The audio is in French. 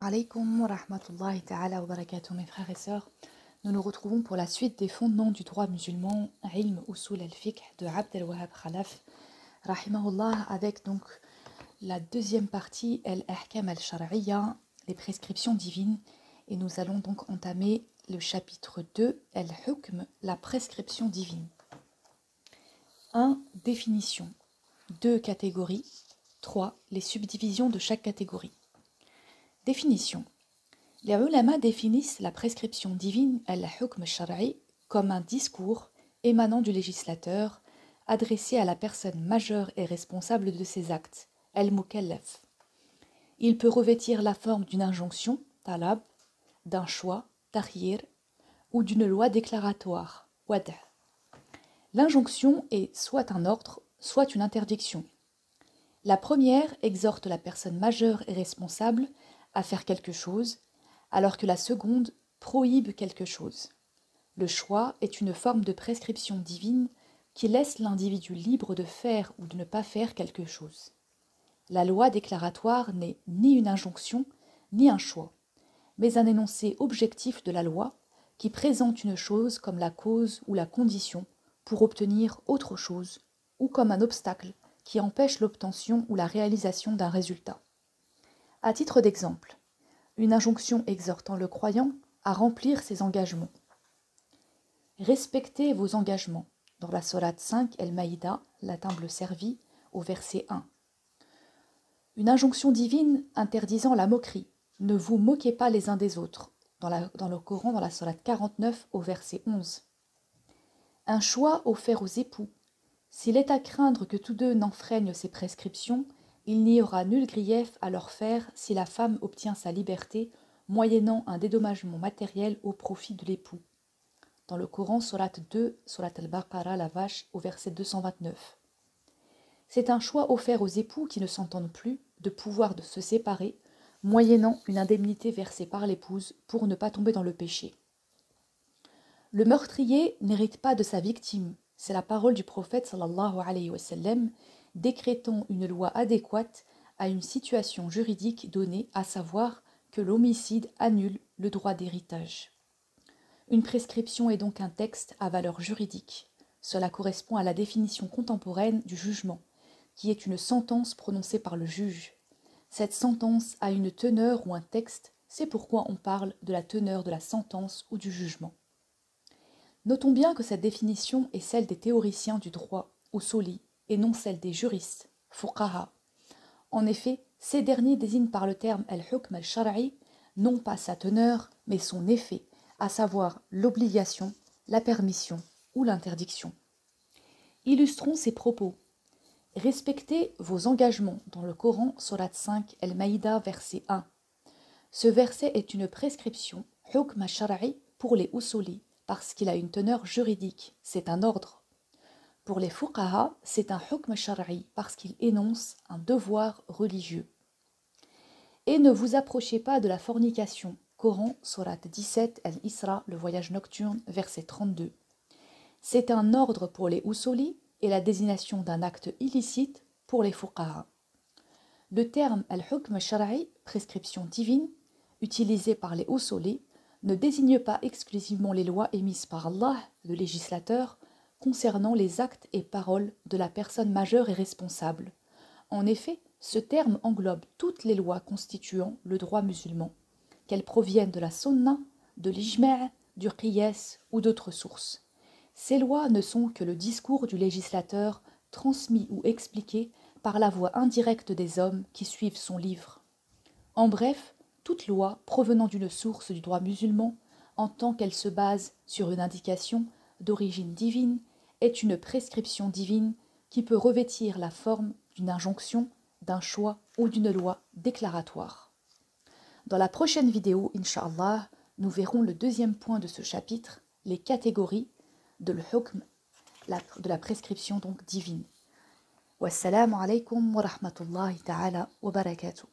Alaykoum wa rahmatullahi ta'ala wa barakatuh, mes frères et sœurs. Nous nous retrouvons pour la suite des fondements du droit musulman, Ilm Usul al-Fiqh de Abd al-Wahhab Khalaf, rahimahullah, avec donc la deuxième partie, Al-Ahkam al-Shar'iyya, les prescriptions divines. Et nous allons donc entamer le chapitre 2, Al-Hukm, la prescription divine. 1. Définition. 2. Catégories. 3. Les subdivisions de chaque catégorie. Définition. Les ulama définissent la prescription divine, al-hukm al-shar'i, comme un discours émanant du législateur, adressé à la personne majeure et responsable de ses actes, al-mukallaf. Il peut revêtir la forme d'une injonction, talab, d'un choix, tahir, ou d'une loi déclaratoire, wad'. L'injonction est soit un ordre, soit une interdiction. La première exhorte la personne majeure et responsable à faire quelque chose, alors que la seconde prohibe quelque chose. Le choix est une forme de prescription divine qui laisse l'individu libre de faire ou de ne pas faire quelque chose. La loi déclaratoire n'est ni une injonction, ni un choix, mais un énoncé objectif de la loi qui présente une chose comme la cause ou la condition pour obtenir autre chose, ou comme un obstacle qui empêche l'obtention ou la réalisation d'un résultat. À titre d'exemple, une injonction exhortant le croyant à remplir ses engagements. Respectez vos engagements, dans la sourate 5 El-Maïda, la table servie, au verset 1. Une injonction divine interdisant la moquerie. Ne vous moquez pas les uns des autres, dans le Coran, dans la sourate 49, au verset 11. Un choix offert aux époux. S'il est à craindre que tous deux n'enfreignent ces prescriptions, il n'y aura nul grief à leur faire si la femme obtient sa liberté, moyennant un dédommagement matériel au profit de l'époux. Dans le Coran, sourate 2, sourate al-Baqarah, la vache, au verset 229. C'est un choix offert aux époux qui ne s'entendent plus de pouvoir de se séparer, moyennant une indemnité versée par l'épouse pour ne pas tomber dans le péché. Le meurtrier n'hérite pas de sa victime. C'est la parole du prophète sallallahu alayhi wa sallam, décrétant une loi adéquate à une situation juridique donnée, à savoir que l'homicide annule le droit d'héritage. Une prescription est donc un texte à valeur juridique. Cela correspond à la définition contemporaine du jugement, qui est une sentence prononcée par le juge. Cette sentence a une teneur ou un texte, c'est pourquoi on parle de la teneur de la sentence ou du jugement. Notons bien que cette définition est celle des théoriciens du droit, usuli, et non celle des juristes, fuqaha. En effet, ces derniers désignent par le terme al-hukm al-shar'i non pas sa teneur, mais son effet, à savoir l'obligation, la permission ou l'interdiction. Illustrons ces propos. Respectez vos engagements dans le Coran, sourate 5, El-Maïda, verset 1. Ce verset est une prescription, hukm al-shar'i, pour les usuli, parce qu'il a une teneur juridique, c'est un ordre. Pour les fuqaha, c'est un hukm shar'i parce qu'il énonce un devoir religieux. Et ne vous approchez pas de la fornication. Coran, sourate 17, Al-Isra, le voyage nocturne, verset 32. C'est un ordre pour les usuli et la désignation d'un acte illicite pour les fuqaha. Le terme al-hukm shar'i, prescription divine, utilisé par les usuli, ne désigne pas exclusivement les lois émises par Allah, le législateur, concernant les actes et paroles de la personne majeure et responsable. En effet, ce terme englobe toutes les lois constituant le droit musulman, qu'elles proviennent de la sunna, de l'ijma', du qiyas ou d'autres sources. Ces lois ne sont que le discours du législateur transmis ou expliqué par la voix indirecte des hommes qui suivent son livre. En bref, toute loi provenant d'une source du droit musulman, en tant qu'elle se base sur une indication d'origine divine, est une prescription divine qui peut revêtir la forme d'une injonction, d'un choix ou d'une loi déclaratoire. Dans la prochaine vidéo, Inch'Allah, nous verrons le deuxième point de ce chapitre, les catégories de l'hukm, de la prescription donc divine. Wassalamu alaykum wa rahmatullahi ta'ala wa barakatuh.